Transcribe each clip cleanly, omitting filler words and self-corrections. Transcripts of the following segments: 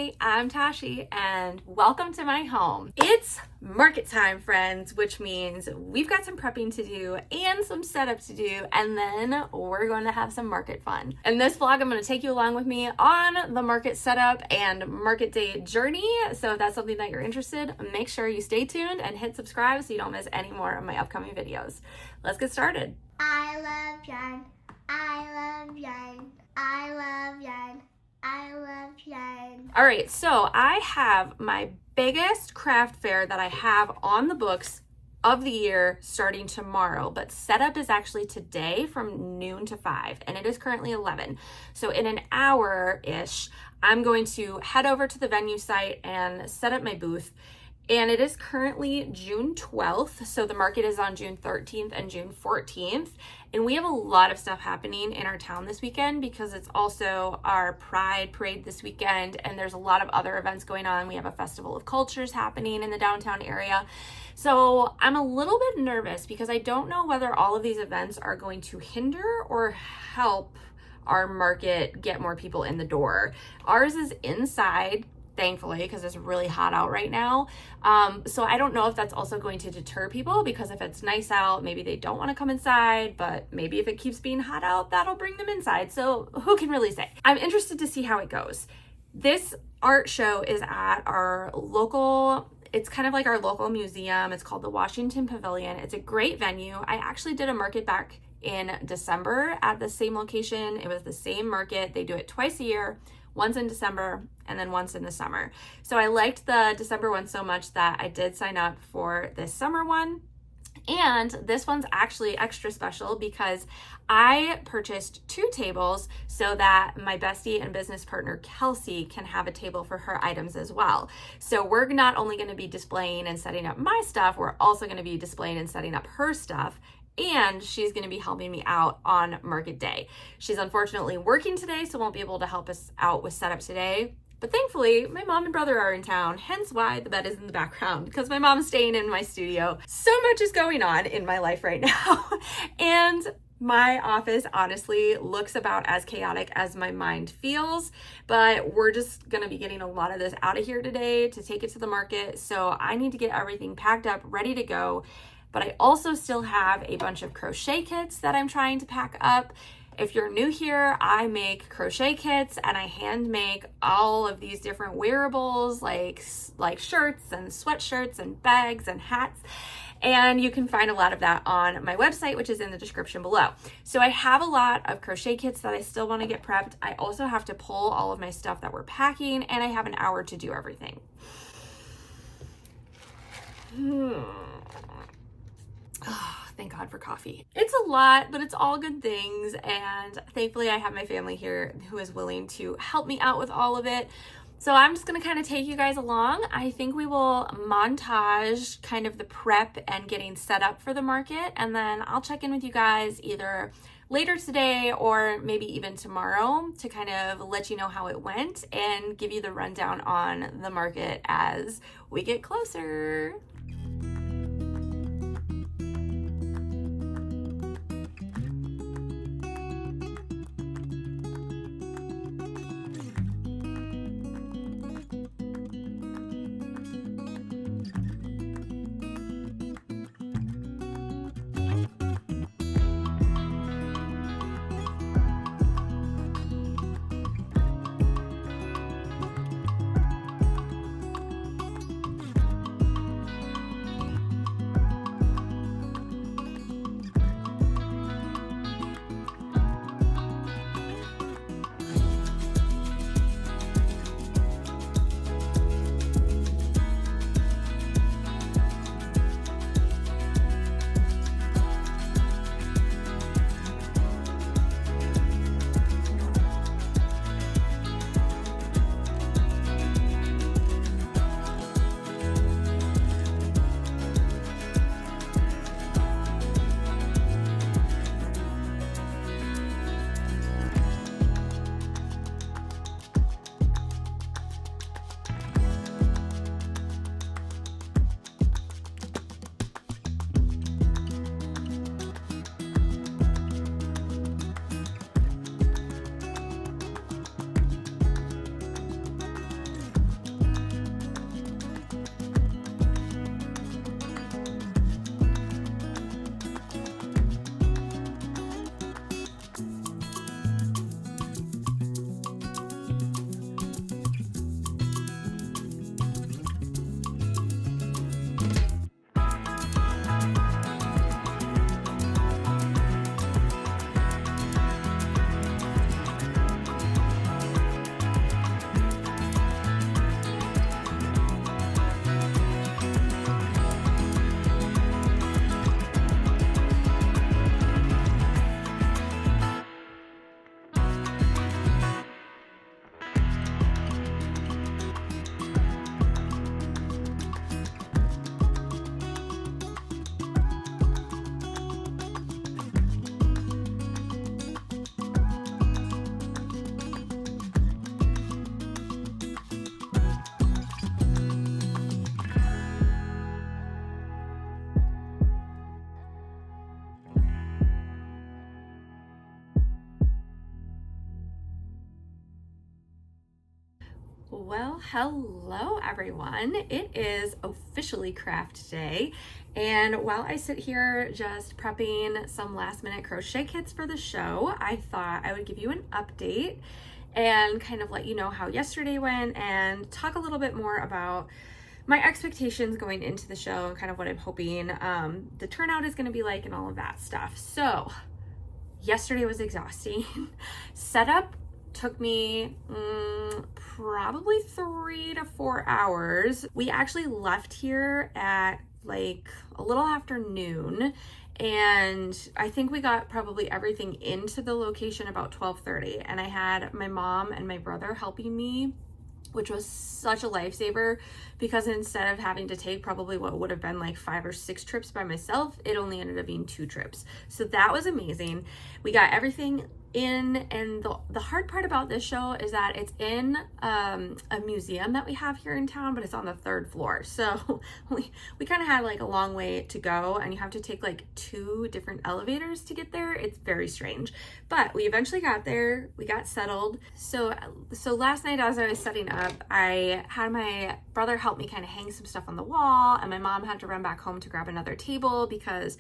Hey, I'm Tashi and welcome to my home. It's market time, friends, which means we've got some prepping to do and some setup to do, and then we're going to have some market fun. In this vlog, I'm going to take you along with me on the market setup and market day journey. So if that's something that you're interested, make sure you stay tuned and hit subscribe so you don't miss any more of my upcoming videos. Let's get started. I love yarn. I love yarn. I love yarn. I love yarn. All right, so I have my biggest craft fair that I have on the books of the year starting tomorrow, but setup is actually today from noon to 5, and it is currently 11. So in an hour-ish, I'm going to head over to the venue site and set up my booth. And it is currently June 12th, so the market is on June 13th and June 14th. And we have a lot of stuff happening in our town this weekend because it's also our Pride Parade this weekend, and there's a lot of other events going on. We have a Festival of Cultures happening in the downtown area. So I'm a little bit nervous because I don't know whether all of these events are going to hinder or help our market get more people in the door. Ours is inside, thankfully, because it's really hot out right now. So I don't know if that's also going to deter people, because if it's nice out, maybe they don't want to come inside, but maybe if it keeps being hot out, that'll bring them inside. So who can really say? I'm interested to see how it goes. This art show is at our local, it's kind of like our local museum. It's called the Washington Pavilion. It's a great venue. I actually did a market back in December at the same location. It was the same market. They do it twice a year. Once in December and then once in the summer. So I liked the December one so much that I did sign up for this summer one. And this one's actually extra special because I purchased 2 tables so that my bestie and business partner Kelsey can have a table for her items as well. So we're not only going to be displaying and setting up my stuff, we're also going to be displaying and setting up her stuff. And she's going to be helping me out on market day. She's unfortunately working today, so won't be able to help us out with setup today. But thankfully, my mom and brother are in town, hence why the bed is in the background, because my mom's staying in my studio. So much is going on in my life right now. And my office honestly looks about as chaotic as my mind feels, but we're just gonna be getting a lot of this out of here today to take it to the market. So I need to get everything packed up, ready to go. But I also still have a bunch of crochet kits that I'm trying to pack up. If you're new here, I make crochet kits and I hand make all of these different wearables like shirts and sweatshirts and bags and hats. And you can find a lot of that on my website, which is in the description below. So I have a lot of crochet kits that I still want to get prepped. I also have to pull all of my stuff that we're packing, and I have an hour to do everything. Oh, thank God for coffee. It's a lot, but it's all good things. And thankfully I have my family here who is willing to help me out with all of it. So I'm just going to kind of take you guys along. I think we will montage kind of the prep and getting set up for the market. And then I'll check in with you guys either later today or maybe even tomorrow to kind of let you know how it went and give you the rundown on the market as we get closer. Well, hello everyone. It is officially craft day. And while I sit here just prepping some last minute crochet kits for the show, I thought I would give you an update and kind of let you know how yesterday went and talk a little bit more about my expectations going into the show and kind of what I'm hoping the turnout is going to be like and all of that stuff. So yesterday was exhausting. Setup took me probably 3 to 4 hours. We actually left here at like a little after noon, and I think we got probably everything into the location about 12:30, and I had my mom and my brother helping me, which was such a lifesaver because instead of having to take probably what would have been like 5 or 6 trips by myself, it only ended up being 2 trips. So that was amazing. We got everything in, and the hard part about this show is that it's in a museum that we have here in town, but it's on the 3rd floor. So we kind of had like a long way to go, and you have to take like 2 different elevators to get there. It's very strange, but we eventually got there. We got settled. So last night as I was setting up, I had my brother help me kind of hang some stuff on the wall, and my mom had to run back home to grab another table because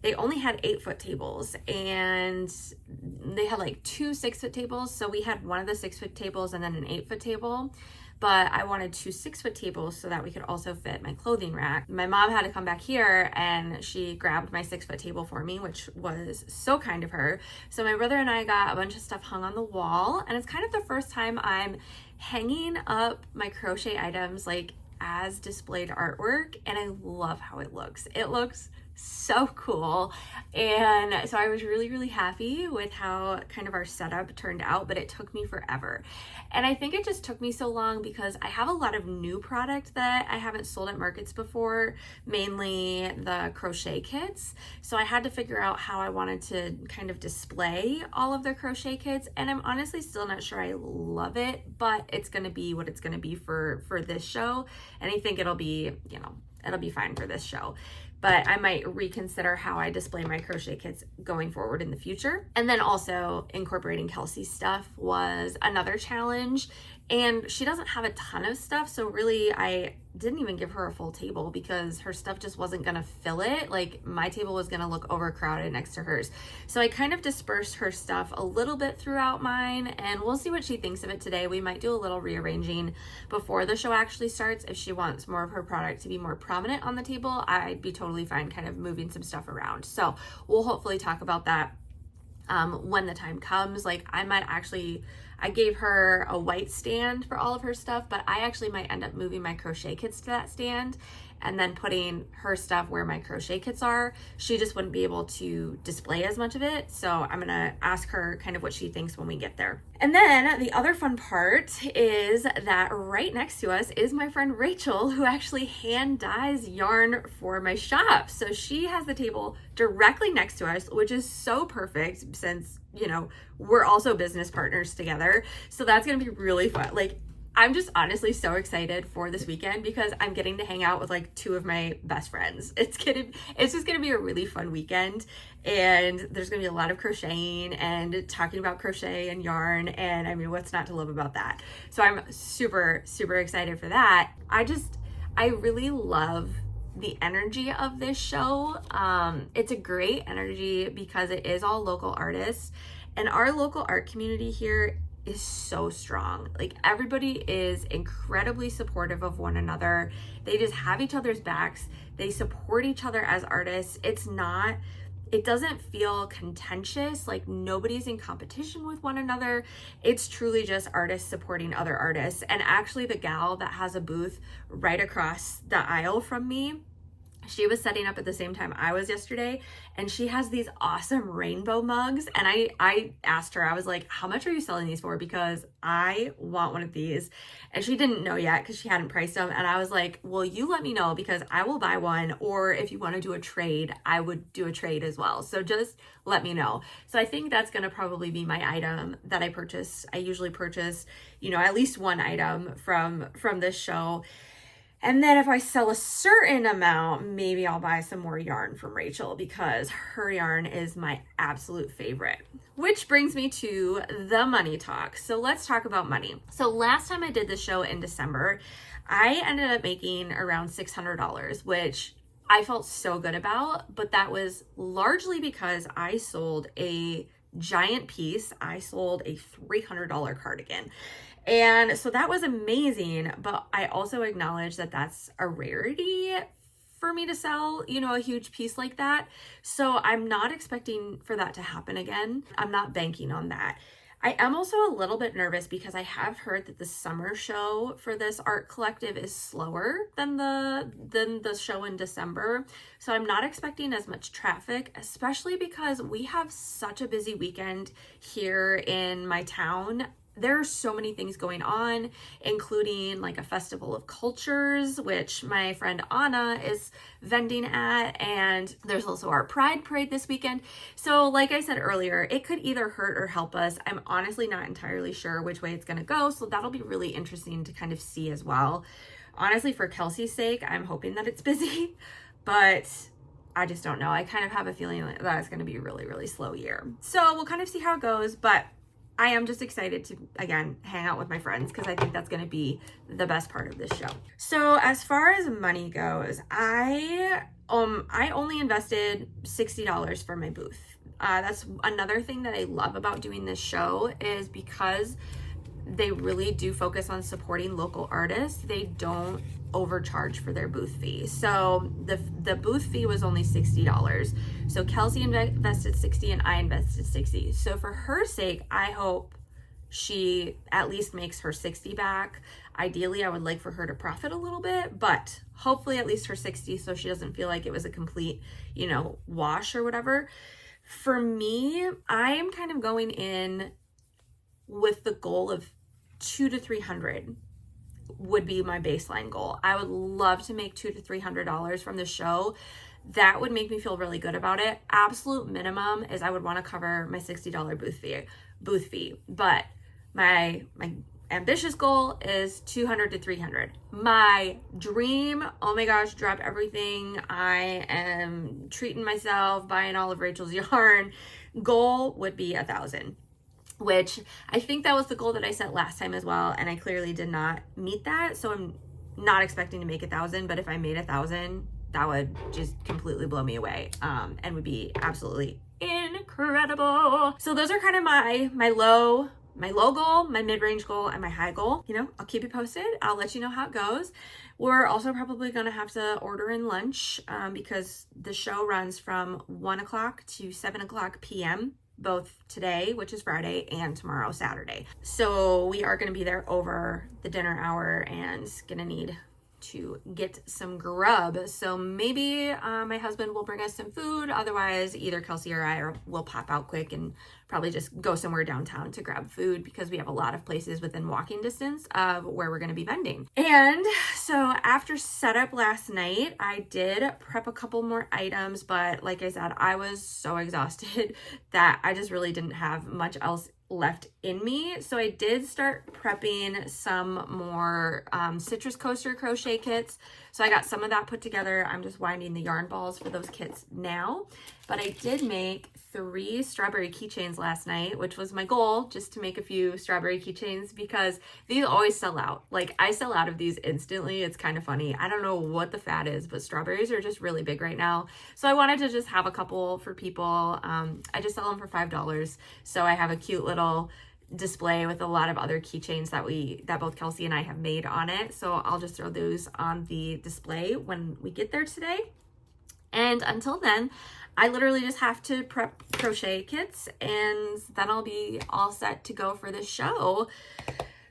they only had 8-foot tables, and they had like 2 6-foot tables. So we had one of the 6-foot tables and then an 8-foot table, but I wanted 2 6-foot tables so that we could also fit my clothing rack. My mom had to come back here and she grabbed my 6-foot table for me, which was so kind of her. So my brother and I got a bunch of stuff hung on the wall, and it's kind of the first time I'm hanging up my crochet items like as displayed artwork, and I love how it looks. It looks so cool, and so I was really happy with how kind of our setup turned out, but it took me forever. And I think it just took me so long because I have a lot of new product that I haven't sold at markets before, mainly the crochet kits. So I had to figure out how I wanted to kind of display all of the crochet kits, and I'm honestly still not sure I love it, but it's going to be what it's going to be for this show, and I think it'll be, it'll be fine for this show. But I might reconsider how I display my crochet kits going forward in the future. And then also incorporating Kelsey's stuff was another challenge. And she doesn't have a ton of stuff, so really I didn't even give her a full table because her stuff just wasn't gonna fill it. Like my table was gonna look overcrowded next to hers. So I kind of dispersed her stuff a little bit throughout mine, and we'll see what she thinks of it today. We might do a little rearranging before the show actually starts. If she wants more of her product to be more prominent on the table, I'd be totally fine kind of moving some stuff around. So we'll hopefully talk about that when the time comes. Like I gave her a white stand for all of her stuff, but I actually might end up moving my crochet kits to that stand and then putting her stuff where my crochet kits are. She just wouldn't be able to display as much of it. So I'm gonna ask her kind of what she thinks when we get there. And then the other fun part is that right next to us is my friend Rachel, who actually hand dyes yarn for my shop. So she has the table directly next to us, which is so perfect since, we're also business partners together. So that's gonna be really fun. Like, I'm just honestly so excited for this weekend because I'm getting to hang out with like 2 of my best friends. It's just gonna be a really fun weekend, and there's gonna be a lot of crocheting and talking about crochet and yarn, and I mean, what's not to love about that? So I'm super excited for that. I really love the energy of this show. It's a great energy because it is all local artists, and our local art community here is so strong. Like everybody is incredibly supportive of one another. They just have each other's backs. They support each other as artists. It doesn't feel contentious, like nobody's in competition with one another. It's truly just artists supporting other artists. And actually the gal that has a booth right across the aisle from me, she was setting up at the same time I was yesterday, and she has these awesome rainbow mugs. And I asked her, I was like, how much are you selling these for? Because I want one of these. And she didn't know yet because she hadn't priced them. And I was like, well, you let me know because I will buy one. Or if you want to do a trade, I would do a trade as well. So just let me know. So I think that's going to probably be my item that I purchase. I usually purchase, at least one item from this show. And then if I sell a certain amount, maybe I'll buy some more yarn from Rachel because her yarn is my absolute favorite. Which brings me to the money talk. So let's talk about money. So last time I did this show in December, I ended up making around $600, which I felt so good about, but that was largely because I sold a giant piece. I sold a $300 cardigan. And so that was amazing, but I also acknowledge that that's a rarity for me to sell, you know, a huge piece like that. So I'm not expecting for that to happen again. I'm not banking on that. I am also a little bit nervous because I have heard that the summer show for this art collective is slower than the show in December. So I'm not expecting as much traffic, especially because we have such a busy weekend here in my town. There are so many things going on, including like a festival of cultures, which my friend Anna is vending at. And there's also our Pride Parade this weekend. So like I said earlier, it could either hurt or help us. I'm honestly not entirely sure which way it's going to go. So that'll be really interesting to kind of see as well. Honestly, for Kelsey's sake, I'm hoping that it's busy, but I just don't know. I kind of have a feeling that it's going to be a really, really slow year. So we'll kind of see how it goes, but I am just excited to, again, hang out with my friends because I think that's going to be the best part of this show. So as far as money goes, I only invested $60 for my booth. That's another thing that I love about doing this show is because they really do focus on supporting local artists. They don't overcharge for their booth fee. So the booth fee was only $60. So Kelsey invested $60 and I invested $60. So for her sake, I hope she at least makes her $60 back. Ideally, I would like for her to profit a little bit, but hopefully at least her $60 so she doesn't feel like it was a complete, you know, wash or whatever. For me, I am kind of going in with the goal of $200 to $300 would be my baseline goal. I would love to make $200 to $300 from the show. That would make me feel really good about it. Absolute minimum is I would want to cover my $60 booth fee. But my ambitious goal is $200 to $300. My dream, oh my gosh, drop everything. I am treating myself, buying all of Rachel's yarn. Goal would be $1,000. Which I think that was the goal that I set last time as well, and I clearly did not meet that, so I'm not expecting to make 1,000, but if I made 1,000, that would just completely blow me away, and would be absolutely incredible. So those are kind of my low goal, my mid-range goal, and my high goal. You know, I'll keep you posted. I'll let you know how it goes. We're also probably going to have to order in lunch because the show runs from 1 o'clock to 7 o'clock p.m. both today, which is Friday, and tomorrow, Saturday. So we are going to be there over the dinner hour and going to need to get some grub. So maybe my husband will bring us some food. Otherwise, either Kelsey or I will pop out quick and probably just go somewhere downtown to grab food because we have a lot of places within walking distance of where we're going to be vending. And so after setup last night, I did prep a couple more items, but like I said, I was so exhausted that I just really didn't have much else left in me. So I did start prepping some more citrus coaster crochet kits. So I got some of that put together. I'm just winding the yarn balls for those kits now. But I did make 3 strawberry keychains last night, which was my goal, just to make a few strawberry keychains because these always sell out. Like I sell out of these instantly. It's kind of funny. I don't know what the fad is, but strawberries are just really big right now. So I wanted to just have a couple for people. I just sell them for $5. So I have a cute little display with a lot of other keychains that both Kelsey and I have made on it. So I'll just throw those on the display when we get there today. And until then, I literally just have to prep crochet kits and then I'll be all set to go for the show.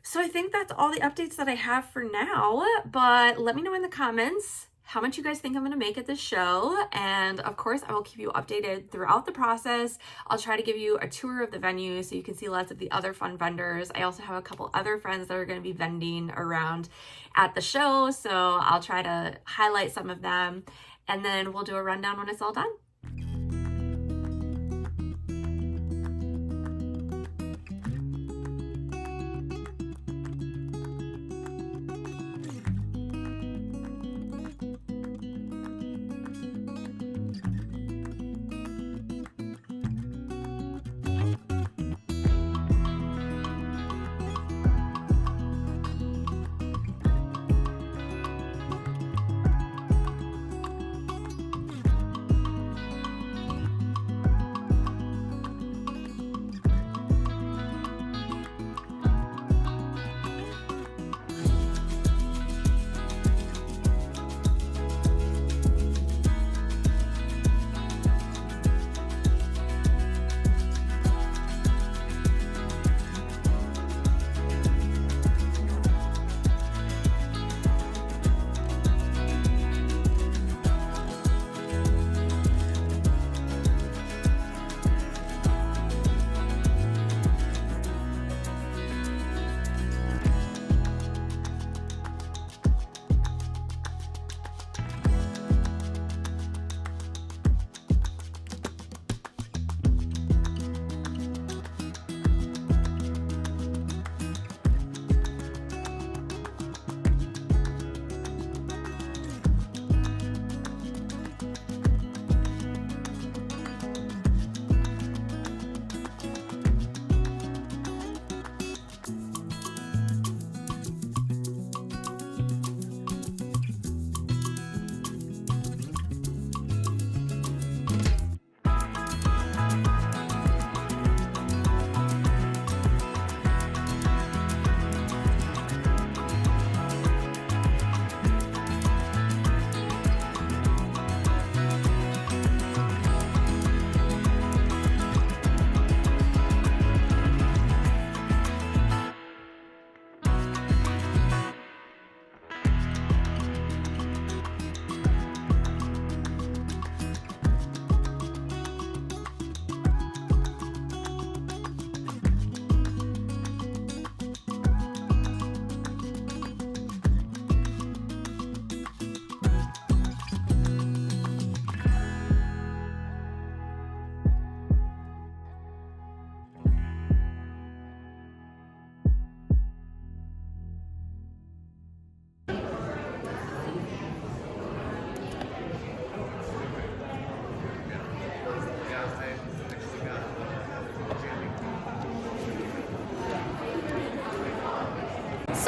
So I think that's all the updates that I have for now, but let me know in the comments how much you guys think I'm going to make at this show. And of course, I will keep you updated throughout the process. I'll try to give you a tour of the venue so you can see lots of the other fun vendors. I also have a couple other friends that are going to be vending around at the show. So I'll try to highlight some of them and then we'll do a rundown when it's all done.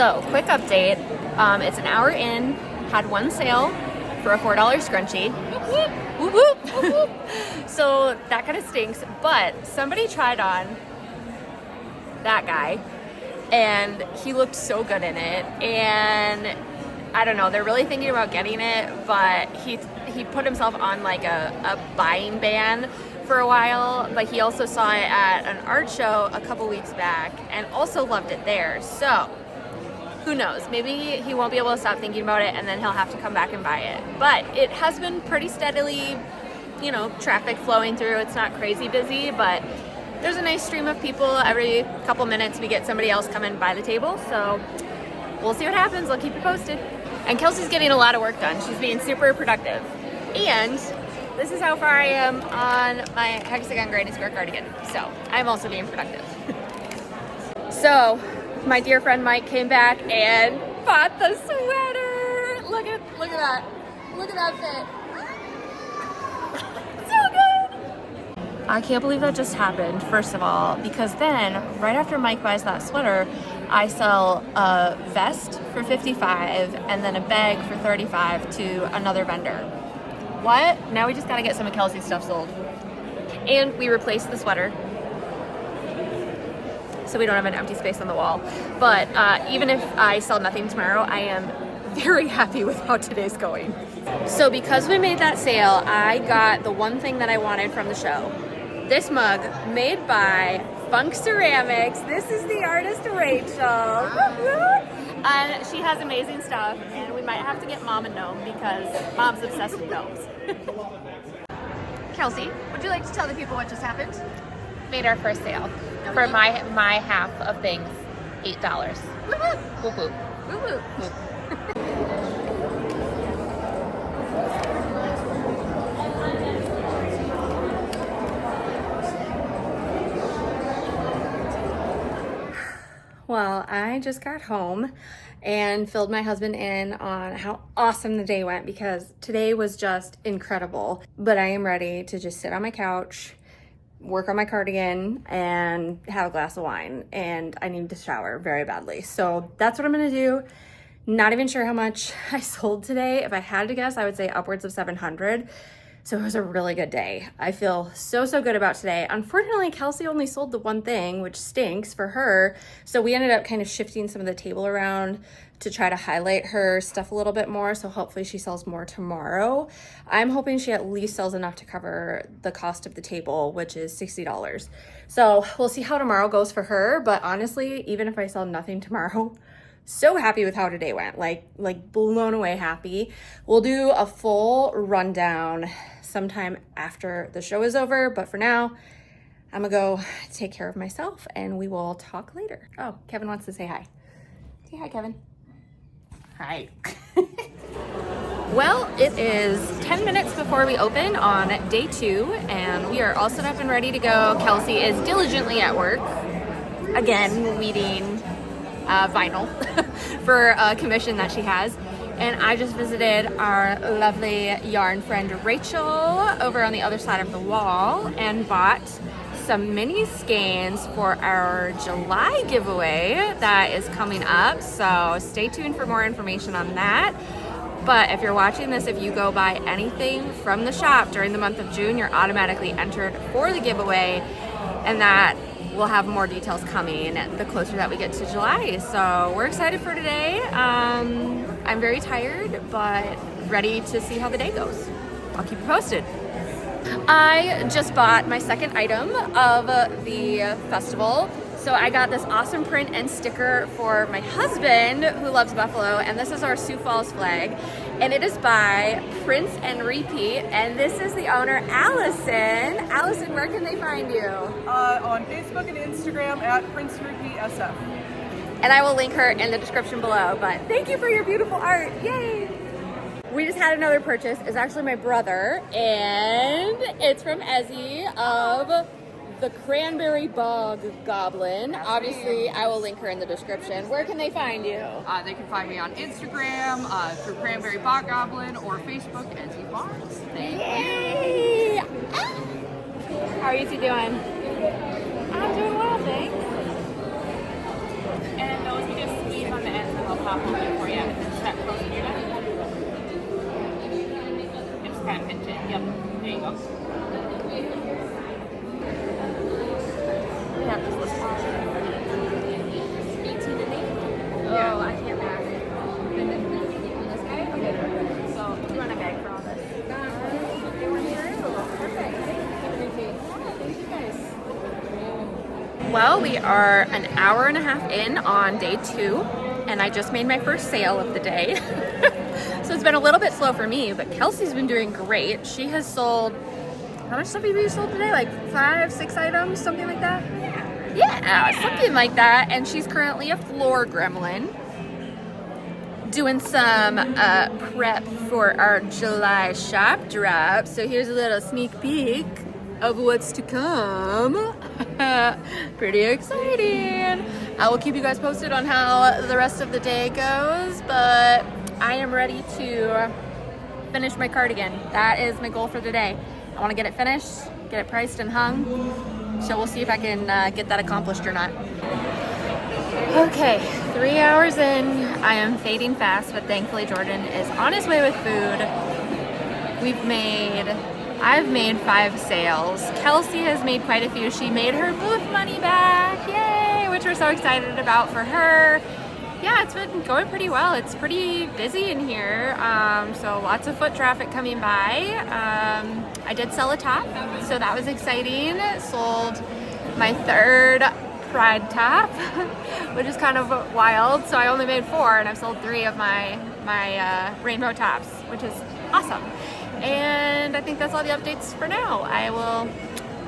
So, quick update. It's an hour in, had one sale for a $4 scrunchie. Whoop, whoop, whoop. So that kind of stinks, but somebody tried on that guy and he looked so good in it, and I don't know, they're really thinking about getting it, but he put himself on like a buying ban for a while, but he also saw it at an art show a couple weeks back and also loved it there. So who knows, maybe he won't be able to stop thinking about it and then he'll have to come back and buy it. But it has been pretty steadily, you know, traffic flowing through. It's not crazy busy, but there's a nice stream of people. Every couple minutes we get somebody else come and buy the table, so we'll see what happens. I'll keep you posted. And Kelsey's getting a lot of work done. She's being super productive. And this is how far I am on my hexagon granny square cardigan. So I'm also being productive. So my dear friend Mike came back and bought the sweater. Look at that. Look at that fit. So good. I can't believe that just happened, first of all, because then right after Mike buys that sweater, I sell a vest for $55 and then a bag for $35 to another vendor. What? Now we just gotta get some of Kelsey's stuff sold. And we replaced the sweater, so we don't have an empty space on the wall. But even if I sell nothing tomorrow, I am very happy with how today's going. So because we made that sale, I got the one thing that I wanted from the show. This mug made by Funk Ceramics. This is the artist Rachel. And she has amazing stuff, and we might have to get Mom a gnome because Mom's obsessed with gnomes. Kelsey, would you like to tell the people what just happened? Made our first sale for my half of things, $8. Woo-hoo. Whoop whoop. Woo-hoo. Well, I just got home and filled my husband in on how awesome the day went, because today was just incredible. But I am ready to just sit on my couch, work on my cardigan, and have a glass of wine. And I need to shower very badly. So that's what I'm gonna do. Not even sure how much I sold today. If I had to guess, I would say upwards of 700. So it was a really good day. I feel so good about today. Unfortunately, Kelsey only sold the one thing, which stinks for her. So we ended up kind of shifting some of the table around to try to highlight her stuff a little bit more. So hopefully she sells more tomorrow. I'm hoping she at least sells enough to cover the cost of the table, which is $60. So we'll see how tomorrow goes for her. But honestly, even if I sell nothing tomorrow, so happy with how today went, like blown away happy. We'll do a full rundown sometime after the show is over, but for now, I'm gonna go take care of myself and we will talk later. Oh, Kevin wants to say hi. Say hi, Kevin. Hi. Well, it is 10 minutes before we open on day 2, and we are all set up and ready to go. Kelsey is diligently at work, again, weeding vinyl for a commission that she has. And I just visited our lovely yarn friend Rachel over on the other side of the wall and bought some mini skeins for our July giveaway that is coming up. So stay tuned for more information on that. But if you're watching this, if you go buy anything from the shop during the month of June, you're automatically entered for the giveaway, and that we'll have more details coming the closer that we get to July. So we're excited for today. I'm very tired, but ready to see how the day goes. I'll keep you posted. I just bought my second item of the festival. So I got this awesome print and sticker for my husband who loves buffalo, and this is our Sioux Falls flag. And it is by Prince and Repeat, and this is the owner, Allison. Allison, where can they find you? On Facebook and Instagram at Prince Repeat SF. And I will link her in the description below. But thank you for your beautiful art. Yay! We just had another purchase. It's actually my brother, and it's from Ezzy of the Cranberry Bog Goblin. Obviously, I will link her in the description. Where can they find you? They can find me on Instagram through Cranberry Bog Goblin or Facebook Ezzy Farms. Thank Yay! Ah! How are you two doing? I'm doing well, thanks. And those we just squeeze on the ends and they'll pop open for you. Just that close to your neck. And just kind of pinch it. Yep. There you go. We have this list. 18 and 8. Oh, I can't math. And then this guy? Okay, perfect. So, you want a bag for all this? They went through. Perfect. Thank you guys. Well, we are an hour and a half in on day 2, and I just made my first sale of the day. So it's been a little bit slow for me, but Kelsey's been doing great. She has sold, how much stuff have you sold today? Like 5, 6 items, something like that? Yeah, something like that. And she's currently a floor gremlin, doing some prep for our July shop drop. So here's a little sneak peek of what's to come. Pretty exciting. I will keep you guys posted on how the rest of the day goes, but I am ready to finish my cardigan. That is my goal for the day. I want to get it finished, get it priced and hung. So we'll see if I can get that accomplished or not. Okay, 3 hours in. I am fading fast, but thankfully Jordan is on his way with food. I've made 5 sales. Kelsey has made quite a few. She made her booth money back, yay, which we're so excited about for her. Yeah, it's been going pretty well. It's pretty busy in here, so lots of foot traffic coming by. I did sell a top, so that was exciting. Sold my 3rd pride top, which is kind of wild. So I only made 4, and I've sold 3 of my rainbow tops, which is awesome. And I think that's all the updates for now. I will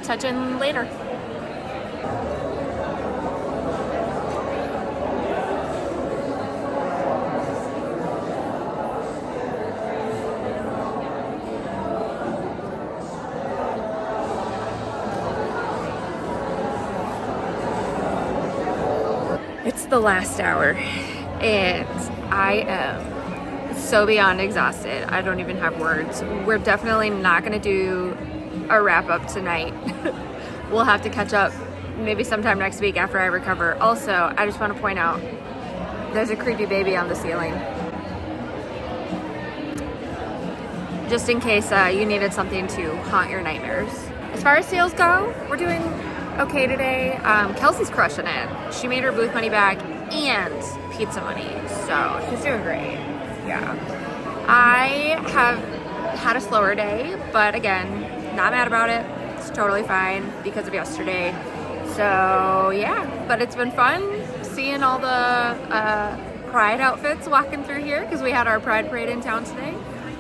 touch in later. It's the last hour, and I am so beyond exhausted. I don't even have words. We're definitely not gonna do a wrap up tonight. We'll have to catch up maybe sometime next week after I recover. Also, I just want to point out there's a creepy baby on the ceiling. Just in case you needed something to haunt your nightmares. As far as sales go, we're doing okay today. Kelsey's crushing it. She made her booth money back and pizza money, so she's doing great. Yeah. I have had a slower day, but again, not mad about it. It's totally fine because of yesterday. So yeah, but it's been fun seeing all the pride outfits walking through here because we had our pride parade in town today.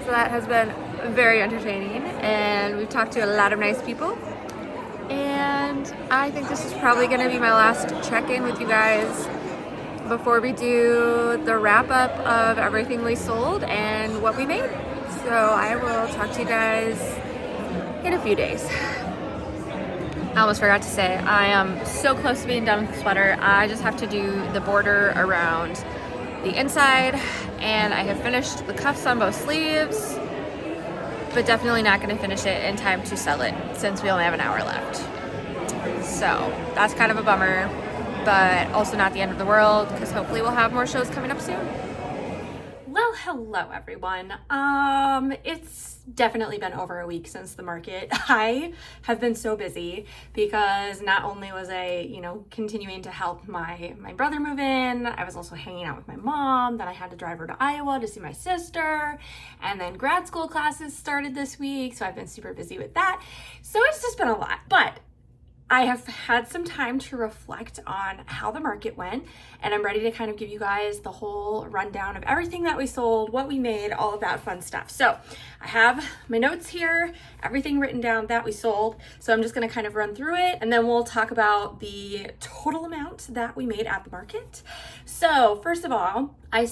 So that has been very entertaining, and we've talked to a lot of nice people. And I think this is probably going to be my last check-in with you guys before we do the wrap-up of everything we sold and what we made. So I will talk to you guys in a few days. I almost forgot to say, I am so close to being done with the sweater. I just have to do the border around the inside, and I have finished the cuffs on both sleeves, but definitely not going to finish it in time to sell it since we only have an hour left. So that's kind of a bummer, but also not the end of the world because hopefully we'll have more shows coming up soon. Well, hello everyone. It's definitely been over a week since the market. I have been so busy because not only was I, continuing to help my brother move in, I was also hanging out with my mom. Then I had to drive her to Iowa to see my sister, and then grad school classes started this week, so I've been super busy with that. So it's just been a lot, but I have had some time to reflect on how the market went, and I'm ready to kind of give you guys the whole rundown of everything that we sold, what we made, all of that fun stuff. So I have my notes here, everything written down that we sold. So I'm just going to kind of run through it, and then we'll talk about the total amount that we made at the market. So first of all, I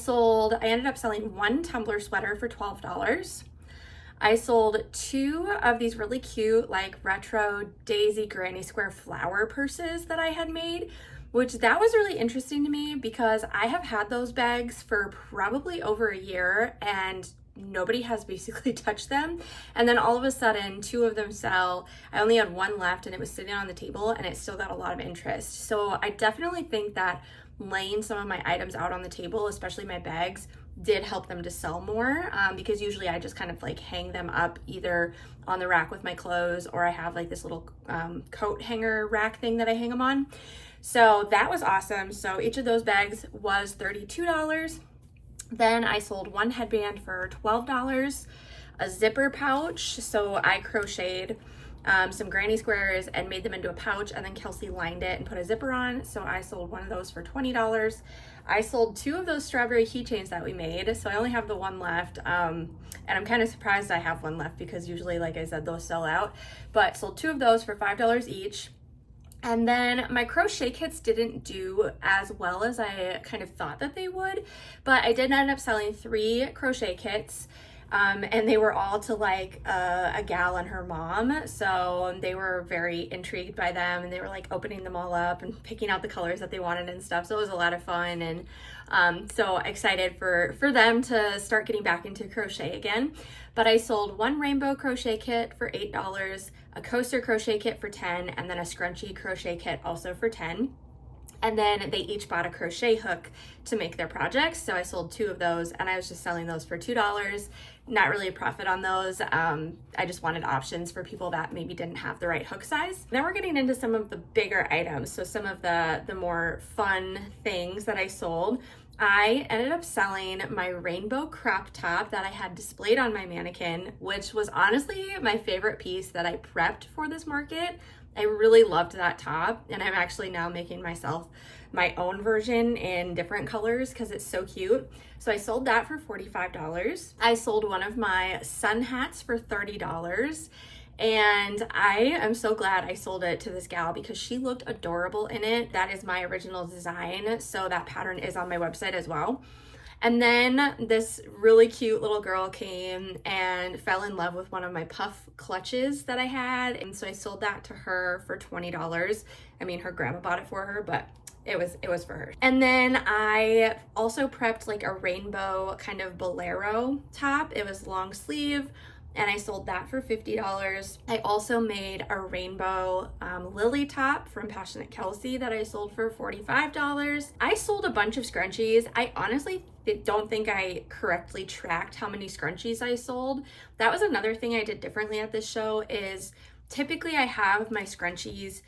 ended up selling 1 tumbler sweater for $12. I sold 2 of these really cute, like retro daisy granny square flower purses that I had made, which that was really interesting to me because I have had those bags for probably over a year, and nobody has basically touched them. And then all of a sudden, 2 of them sell. I only had 1 left and it was sitting on the table and it still got a lot of interest. So I definitely think that laying some of my items out on the table, especially my bags, did help them to sell more, because usually I just kind of like hang them up either on the rack with my clothes, or I have like this little coat hanger rack thing that I hang them on. So that was awesome. So each of those bags was $32. Then I sold 1 headband for $12, a zipper pouch. So I crocheted some granny squares and made them into a pouch, and then Kelsey lined it and put a zipper on. So I sold 1 of those for $20. I sold 2 of those strawberry keychains that we made. So I only have the 1 left. And I'm kind of surprised I have 1 left because usually, like I said, those sell out. But sold 2 of those for $5 each. And then my crochet kits didn't do as well as I kind of thought that they would, but I did end up selling 3 crochet kits. And they were all to like a gal and her mom. So they were very intrigued by them, and they were like opening them all up and picking out the colors that they wanted and stuff. So it was a lot of fun, and so excited for them to start getting back into crochet again. But I sold 1 rainbow crochet kit for $8, a coaster crochet kit for $10, and then a scrunchie crochet kit also for $10. And then they each bought a crochet hook to make their projects. So I sold 2 of those, and I was just selling those for $2. Not really a profit on those. I just wanted options for people that maybe didn't have the right hook size. Then we're getting into some of the bigger items. So some of the more fun things that I sold. I ended up selling my rainbow crop top that I had displayed on my mannequin, which was honestly my favorite piece that I prepped for this market. I really loved that top, and I'm actually now making myself my own version in different colors because it's so cute. So I sold that for $45. I sold 1 of my sun hats for $30. And I am so glad I sold it to this gal because she looked adorable in it. That is my original design, so that pattern is on my website as well. And then this really cute little girl came and fell in love with one of my puff clutches that I had, and so I sold that to her for $20. I mean, her grandma bought it for her, but it was for her. And then I also prepped like a rainbow kind of bolero top. It was long sleeve, and I sold that for $50. I also made a rainbow lily top from Passionate Kelsey that I sold for $45. I sold a bunch of scrunchies. I honestly don't think I correctly tracked how many scrunchies I sold. That was another thing I did differently at this show, is typically I have my scrunchies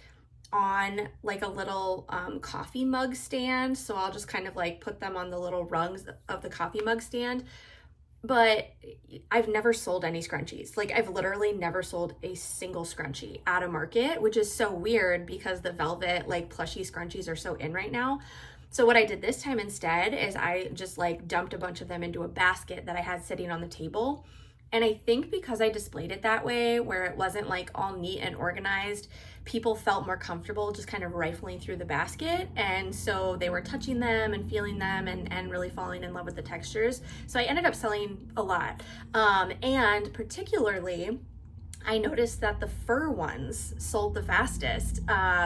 on like a little coffee mug stand. So I'll just kind of like put them on the little rungs of the coffee mug stand. But I've never sold any scrunchies. Like, I've literally never sold a single scrunchie at a market, which is so weird because the velvet like plushy scrunchies are so in right now. So what I did this time instead is I just like dumped a bunch of them into a basket that I had sitting on the table. And I think because I displayed it that way, where it wasn't like all neat and organized, people felt more comfortable just kind of rifling through the basket. And so they were touching them and feeling them and really falling in love with the textures. So I ended up selling a lot. And particularly, I noticed that the fur ones sold the fastest,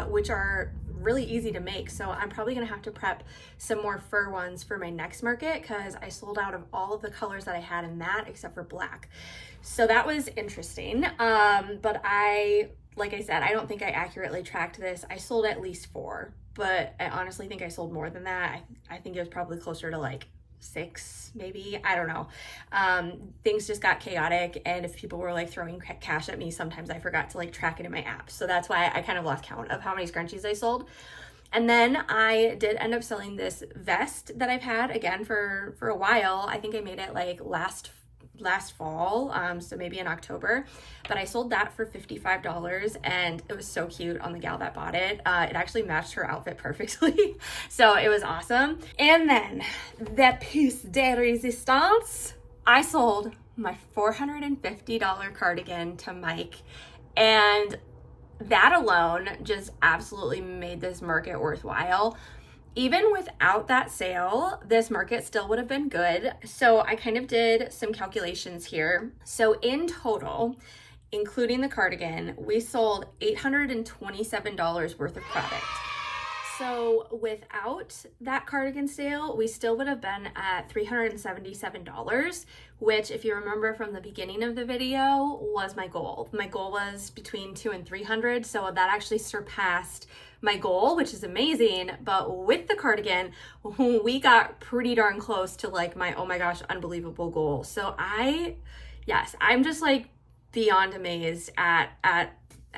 which are really easy to make. So I'm probably gonna have to prep some more fur ones for my next market because I sold out of all of the colors that I had in that except for black. So that was interesting. But like I said, I don't think I accurately tracked this. I sold at least 4, but I honestly think I sold more than that. I think it was probably closer to like 6 maybe. I don't know. Things just got chaotic, and if people were like throwing cash at me, sometimes I forgot to like track it in my app. So that's why I kind of lost count of how many scrunchies I sold. And then I did end up selling this vest that I've had again for a while. I think I made it like last fall, so maybe in October, but I sold that for $55, and it was so cute on the gal that bought it. It actually matched her outfit perfectly, so it was awesome. And then that piece de resistance, I sold my $450 cardigan to Mike, and that alone just absolutely made this market worthwhile. Even without that sale, this market still would have been good. So I kind of did some calculations here. So in total, including the cardigan, we sold $827 worth of product. So without that cardigan sale, we still would have been at $377, which, if you remember from the beginning of the video, was my goal. My goal was between $200 and $300, so that actually surpassed my goal, which is amazing. But with the cardigan, we got pretty darn close to like my, oh my gosh, unbelievable goal. So I'm just like beyond amazed at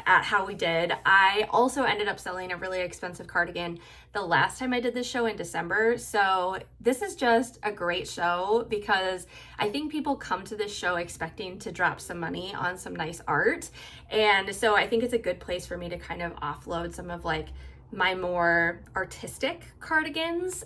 how we did. I also ended up selling a really expensive cardigan the last time I did this show in December. So this is just a great show because I think people come to this show expecting to drop some money on some nice art. And so I think it's a good place for me to kind of offload some of like my more artistic cardigans,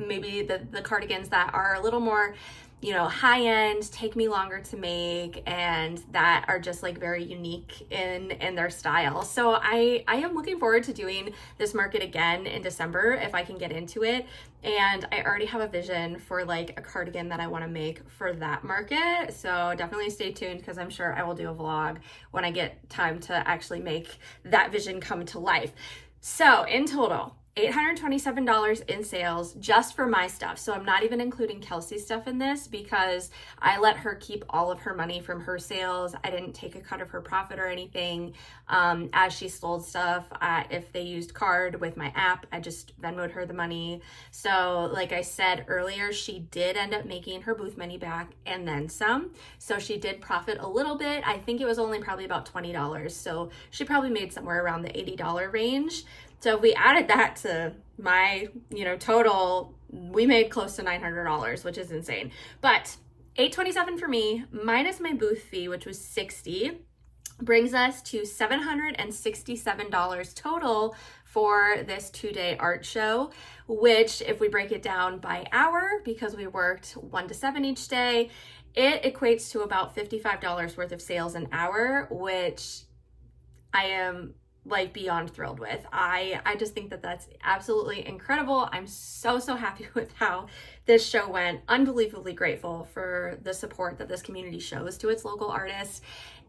maybe the cardigans that are a little more, you know, high end, take me longer to make, and that are just like very unique in their style. So I am looking forward to doing this market again in December if I can get into it. And I already have a vision for like a cardigan that I want to make for that market. So definitely stay tuned because I'm sure I will do a vlog when I get time to actually make that vision come to life. So in total, $827 in sales just for my stuff. So I'm not even including Kelsey's stuff in this because I let her keep all of her money from her sales. I didn't take a cut of her profit or anything. As she sold stuff, if they used card with my app, I just Venmoed her the money. So like I said earlier, she did end up making her booth money back and then some. So she did profit a little bit. I think it was only probably about $20. So she probably made somewhere around the $80 range. So if we added that to my, total, we made close to $900, which is insane. But $827 for me, minus my booth fee, which was $60, brings us to $767 total for this 2-day art show, which if we break it down by hour, because we worked 1 to 7 each day, it equates to about $55 worth of sales an hour, which I am like beyond thrilled with. I just think that that's absolutely incredible. I'm so happy with how this show went. Unbelievably grateful for the support that this community shows to its local artists.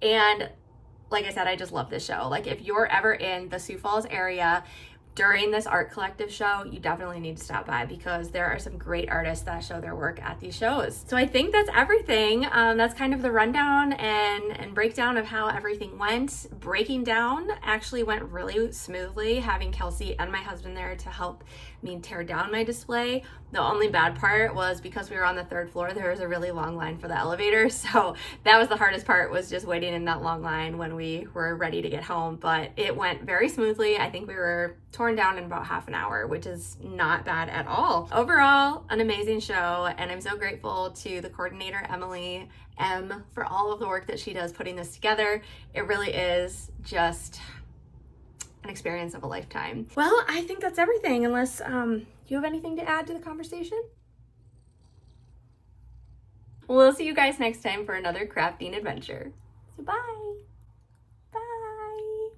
And like I said, I just love this show. Like if you're ever in the Sioux Falls area during this art collective show, you definitely need to stop by because there are some great artists that show their work at these shows. So I think that's everything. That's kind of the rundown and breakdown of how everything went. Breaking down actually went really smoothly, having Kelsey and my husband there to help me tear down my display. The only bad part was because we were on the 3rd floor, there was a really long line for the elevator. So that was the hardest part, was just waiting in that long line when we were ready to get home. But it went very smoothly. I think we were torn down in about half an hour, which is not bad at all. Overall, an amazing show. And I'm so grateful to the coordinator, Emily M, for all of the work that she does putting this together. It really is just an experience of a lifetime. Well, I think that's everything, unless you have anything to add to the conversation? We'll see you guys next time for another crafting adventure. So bye. Bye.